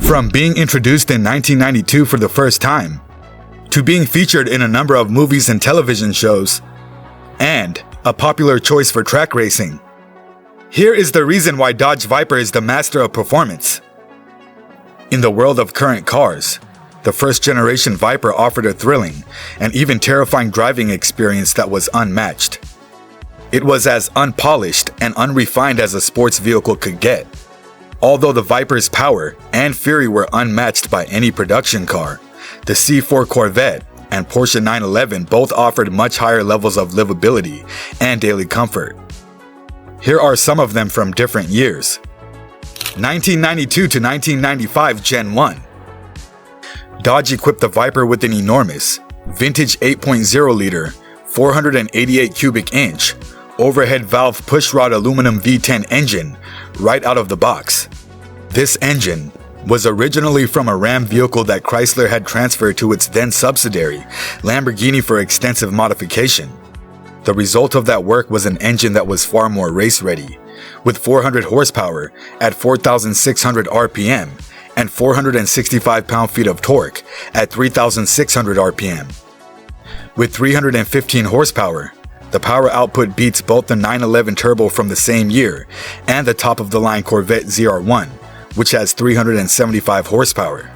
From being introduced in 1992 for the first time, to being featured in a number of movies and television shows, and a popular choice for track racing. Here is the reason why Dodge Viper is the master of performance. In the world of current cars, the first generation Viper offered a thrilling and even terrifying driving experience that was unmatched. It was as unpolished and unrefined as a sports vehicle could get. Although the Viper's power and fury were unmatched by any production car, the C4 Corvette and Porsche 911 both offered much higher levels of livability and daily comfort. Here are some of them from different years. 1992 to 1995 Gen 1. Dodge equipped the Viper with an enormous, vintage 8.0 liter, 488 cubic inch, overhead valve pushrod aluminum V10 engine right out of the box. This engine was originally from a Ram vehicle that Chrysler had transferred to its then subsidiary, Lamborghini, for extensive modification. The result of that work was an engine that was far more race-ready, with 400 horsepower at 4,600 RPM and 465 pound-feet of torque at 3,600 RPM. With 315 horsepower, the power output beats both the 911 Turbo from the same year and the top-of-the-line Corvette ZR1, which has 375 horsepower.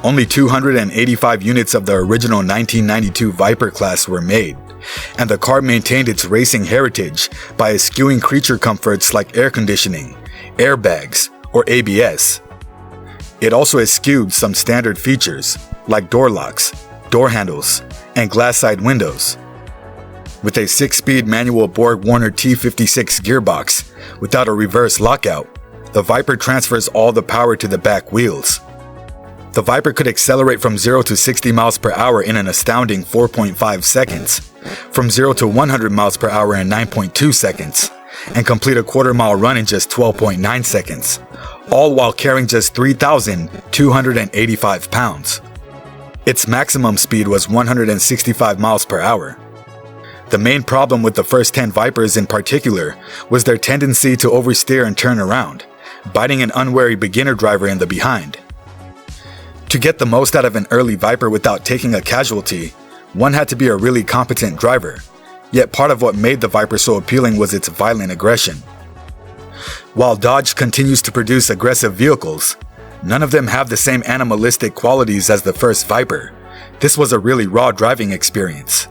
Only 285 units of the original 1992 Viper class were made, and the car maintained its racing heritage by eschewing creature comforts like air conditioning, airbags, or ABS. It also eschewed some standard features like door locks, door handles, and glass side windows. With a 6-speed manual Borg-Warner T56 gearbox without a reverse lockout, the Viper transfers all the power to the back wheels. The Viper could accelerate from 0 to 60 miles per hour in an astounding 4.5 seconds, from 0 to 100 miles per hour in 9.2 seconds, and complete a quarter-mile run in just 12.9 seconds, all while carrying just 3,285 pounds. Its maximum speed was 165 miles per hour. The main problem with the first 10 Vipers in particular was their tendency to oversteer and turn around, biting an unwary beginner driver in the behind. To get the most out of an early Viper without taking a casualty, one had to be a really competent driver, yet part of what made the Viper so appealing was its violent aggression. While Dodge continues to produce aggressive vehicles, none of them have the same animalistic qualities as the first Viper. This was a really raw driving experience.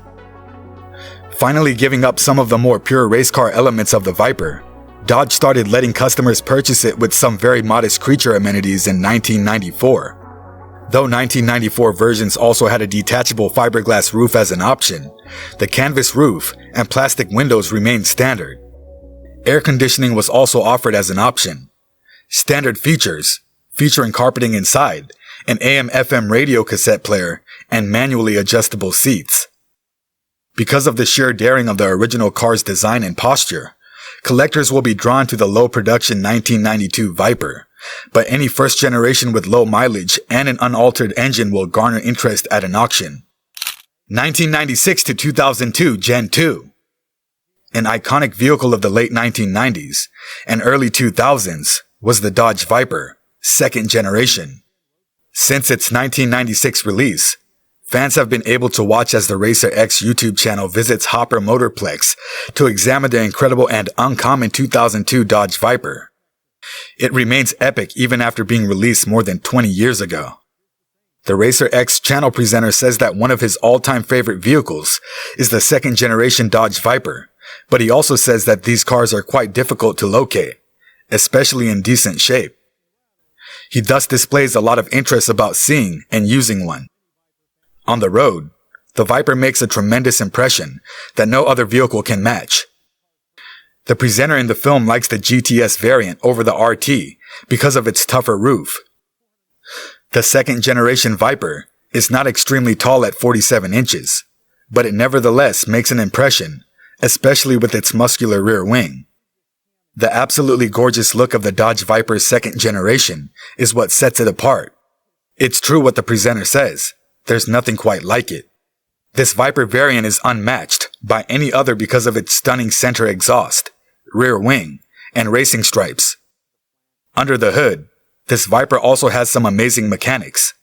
Finally giving up some of the more pure race car elements of the Viper, Dodge started letting customers purchase it with some very modest creature amenities in 1994. Though 1994 versions also had a detachable fiberglass roof as an option, the canvas roof and plastic windows remained standard. Air conditioning was also offered as an option. Standard features, featuring carpeting inside, an AM/FM radio cassette player, and manually adjustable seats. Because of the sheer daring of the original car's design and posture, collectors will be drawn to the low-production 1992 Viper, but any first generation with low mileage and an unaltered engine will garner interest at an auction. 1996 to 2002 Gen 2. An iconic vehicle of the late 1990s and early 2000s was the Dodge Viper, second generation. Since its 1996 release, fans have been able to watch as the Racer X YouTube channel visits Hopper Motorplex to examine the incredible and uncommon 2002 Dodge Viper. It remains epic even after being released more than 20 years ago. The Racer X channel presenter says that one of his all-time favorite vehicles is the second generation Dodge Viper, but he also says that these cars are quite difficult to locate, especially in decent shape. He thus displays a lot of interest about seeing and using one. On the road, the Viper makes a tremendous impression that no other vehicle can match. The presenter in the film likes the GTS variant over the RT because of its tougher roof. The second generation Viper is not extremely tall at 47 inches, but it nevertheless makes an impression, especially with its muscular rear wing. The absolutely gorgeous look of the Dodge Viper's second generation is what sets it apart. It's true what the presenter says. There's nothing quite like it. This Viper variant is unmatched by any other because of its stunning center exhaust, rear wing, and racing stripes. Under the hood, This Viper also has some amazing mechanics.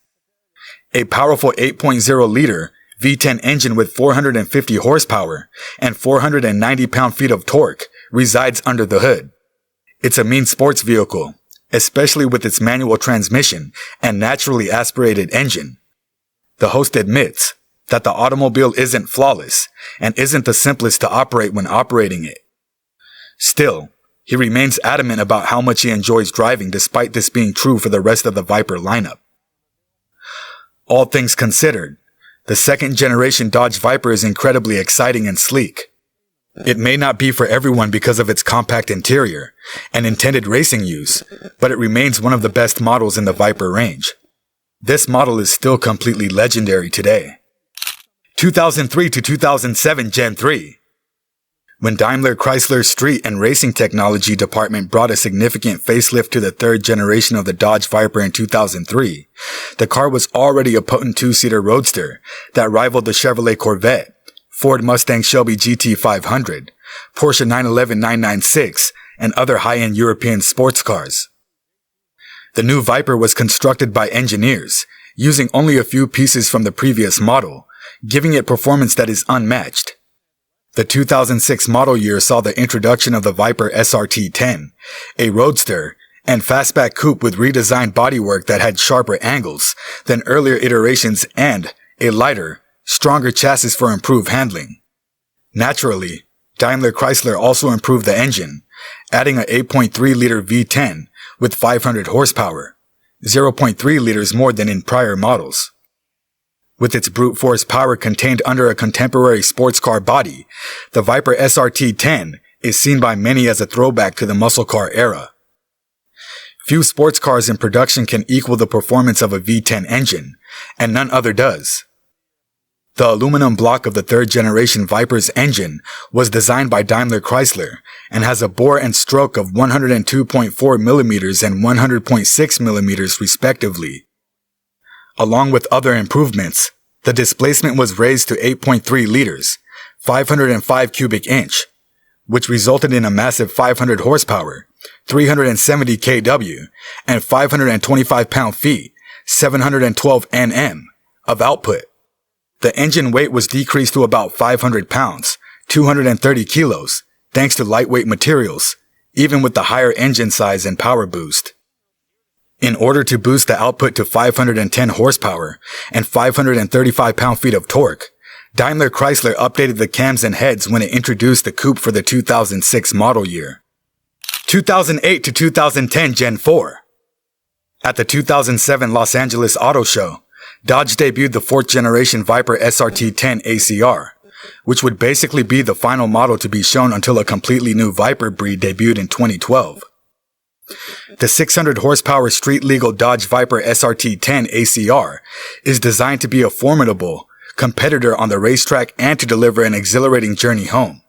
A powerful 8.0-liter V10 engine with 450 horsepower and 490 pound-feet of torque resides under the hood. It's a mean sports vehicle, especially with its manual transmission and naturally aspirated engine. The host admits that the automobile isn't flawless and isn't the simplest to operate when operating it. Still, he remains adamant about how much he enjoys driving despite this being true for the rest of the Viper lineup. All things considered, the second-generation Dodge Viper is incredibly exciting and sleek. It may not be for everyone because of its compact interior and intended racing use, but it remains one of the best models in the Viper range. This model is still completely legendary today. 2003 to 2007 Gen 3. When Daimler Chrysler's Street and Racing Technology Department brought a significant facelift to the third generation of the Dodge Viper in 2003, the car was already a potent two-seater roadster that rivaled the Chevrolet Corvette, Ford Mustang Shelby GT500, Porsche 911 996, and other high-end European sports cars. The new Viper was constructed by engineers, using only a few pieces from the previous model, giving it performance that is unmatched. The 2006 model year saw the introduction of the Viper SRT-10, a roadster and fastback coupe with redesigned bodywork that had sharper angles than earlier iterations and a lighter, stronger chassis for improved handling. Naturally, Daimler Chrysler also improved the engine, adding an 8.3-liter V10 with 500 horsepower, 0.3 liters more than in prior models. With its brute force power contained under a contemporary sports car body, the Viper SRT-10 is seen by many as a throwback to the muscle car era. Few sports cars in production can equal the performance of a V10 engine, and none other does. The aluminum block of the third-generation Viper's engine was designed by Daimler Chrysler and has a bore and stroke of 102.4 millimeters and 100.6 millimeters respectively. Along with other improvements, the displacement was raised to 8.3 liters, 505 cubic inch, which resulted in a massive 500 horsepower, 370 kW, and 525 pound-feet, 712 Nm, of output. The engine weight was decreased to about 500 pounds, 230 kilos, thanks to lightweight materials, even with the higher engine size and power boost. In order to boost the output to 510 horsepower and 535 pound-feet of torque, Daimler Chrysler updated the cams and heads when it introduced the coupe for the 2006 model year. 2008 to 2010 Gen 4. At the 2007 Los Angeles Auto Show, Dodge debuted the fourth-generation Viper SRT-10 ACR, which would basically be the final model to be shown until a completely new Viper breed debuted in 2012. The 600 horsepower street-legal Dodge Viper SRT-10 ACR is designed to be a formidable competitor on the racetrack and to deliver an exhilarating journey home.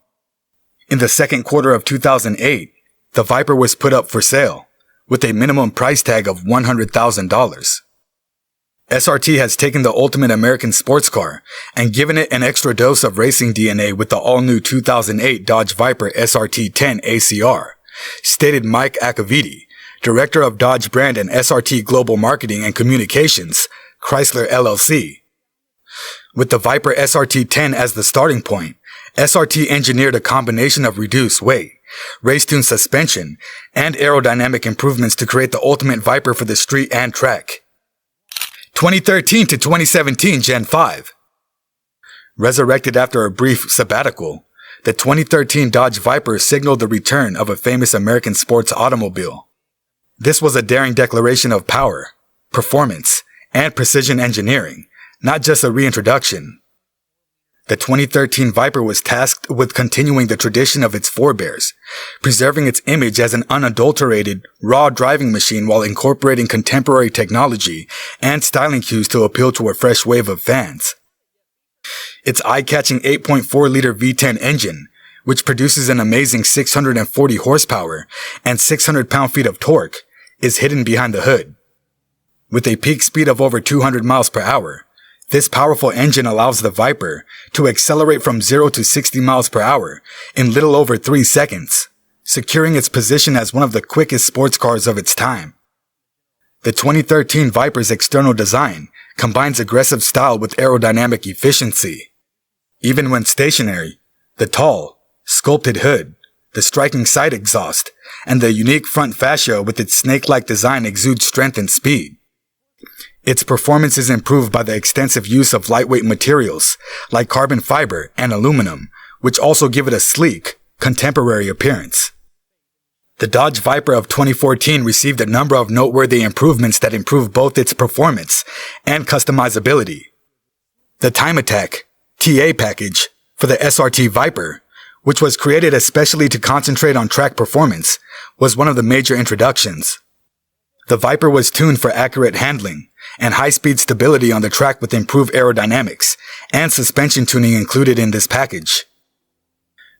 In the second quarter of 2008, the Viper was put up for sale, with a minimum price tag of $100,000. SRT has taken the ultimate American sports car and given it an extra dose of racing DNA with the all-new 2008 Dodge Viper SRT-10 ACR, stated Mike Acavidi, Director of Dodge Brand and SRT Global Marketing and Communications, Chrysler LLC. With the Viper SRT-10 as the starting point, SRT engineered a combination of reduced weight, race-tuned suspension, and aerodynamic improvements to create the ultimate Viper for the street and track. 2013 to 2017 Gen 5. Resurrected after a brief sabbatical, the 2013 Dodge Viper signaled the return of a famous American sports automobile. This was a daring declaration of power, performance, and precision engineering, not just a reintroduction. The 2013 Viper was tasked with continuing the tradition of its forebears, preserving its image as an unadulterated, raw driving machine while incorporating contemporary technology and styling cues to appeal to a fresh wave of fans. Its eye-catching 8.4-liter V10 engine, which produces an amazing 640 horsepower and 600 pound-feet of torque, is hidden behind the hood. With a peak speed of over 200 miles per hour, this powerful engine allows the Viper to accelerate from 0 to 60 miles per hour in little over 3 seconds, securing its position as one of the quickest sports cars of its time. The 2013 Viper's external design combines aggressive style with aerodynamic efficiency. Even when stationary, the tall, sculpted hood, the striking side exhaust, and the unique front fascia with its snake-like design exude strength and speed. Its performance is improved by the extensive use of lightweight materials like carbon fiber and aluminum, which also give it a sleek, contemporary appearance. The Dodge Viper of 2014 received a number of noteworthy improvements that improve both its performance and customizability. The Time Attack TA package for the SRT Viper, which was created especially to concentrate on track performance, was one of the major introductions. The Viper was tuned for accurate handling and high-speed stability on the track with improved aerodynamics and suspension tuning included in this package.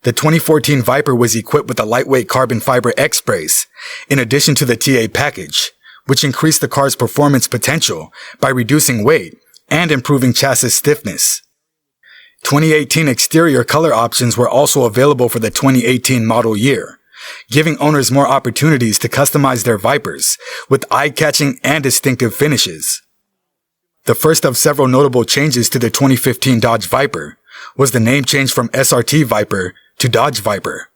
The 2014 Viper was equipped with a lightweight carbon fiber X-brace, in addition to the TA package, which increased the car's performance potential by reducing weight and improving chassis stiffness. 2018 exterior color options were also available for the 2018 model year, giving owners more opportunities to customize their Vipers with eye-catching and distinctive finishes. The first of several notable changes to the 2015 Dodge Viper was the name change from SRT Viper to Dodge Viper.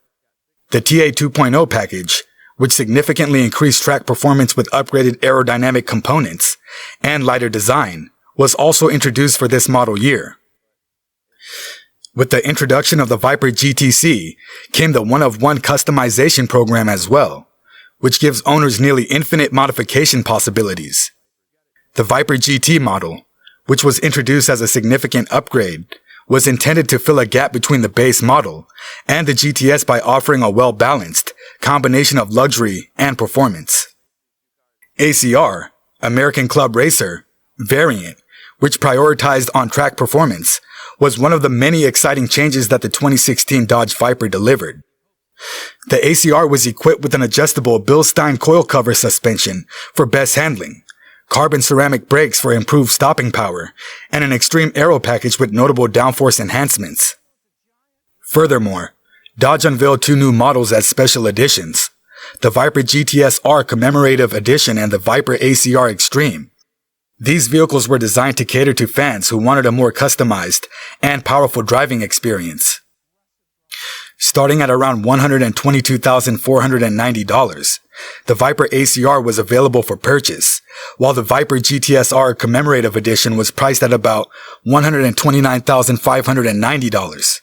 The TA 2.0 package, which significantly increased track performance with upgraded aerodynamic components and lighter design, was also introduced for this model year. With the introduction of the Viper GTC came the one-of-one customization program as well, which gives owners nearly infinite modification possibilities. The Viper GT model, which was introduced as a significant upgrade, was intended to fill a gap between the base model and the GTS by offering a well-balanced combination of luxury and performance. ACR, American Club Racer, variant, which prioritized on-track performance, was one of the many exciting changes that the 2016 Dodge Viper delivered. The ACR was equipped with an adjustable Bilstein coil cover suspension for best handling, carbon ceramic brakes for improved stopping power, and an extreme aero package with notable downforce enhancements. Furthermore, Dodge unveiled two new models as special editions, the Viper GTS R Commemorative Edition and the Viper ACR Extreme. These vehicles were designed to cater to fans who wanted a more customized and powerful driving experience. Starting at around $122,490, the Viper ACR was available for purchase, while the Viper GTS R Commemorative Edition was priced at about $129,590.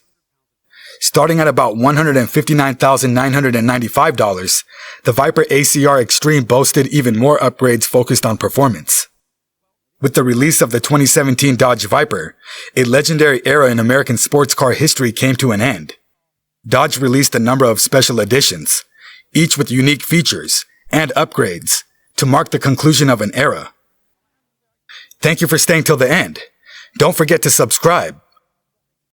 Starting at about $159,995, the Viper ACR Extreme boasted even more upgrades focused on performance. With the release of the 2017 Dodge Viper, a legendary era in American sports car history came to an end. Dodge released a number of special editions, each with unique features and upgrades, to mark the conclusion of an era. Thank you for staying till the end. Don't forget to subscribe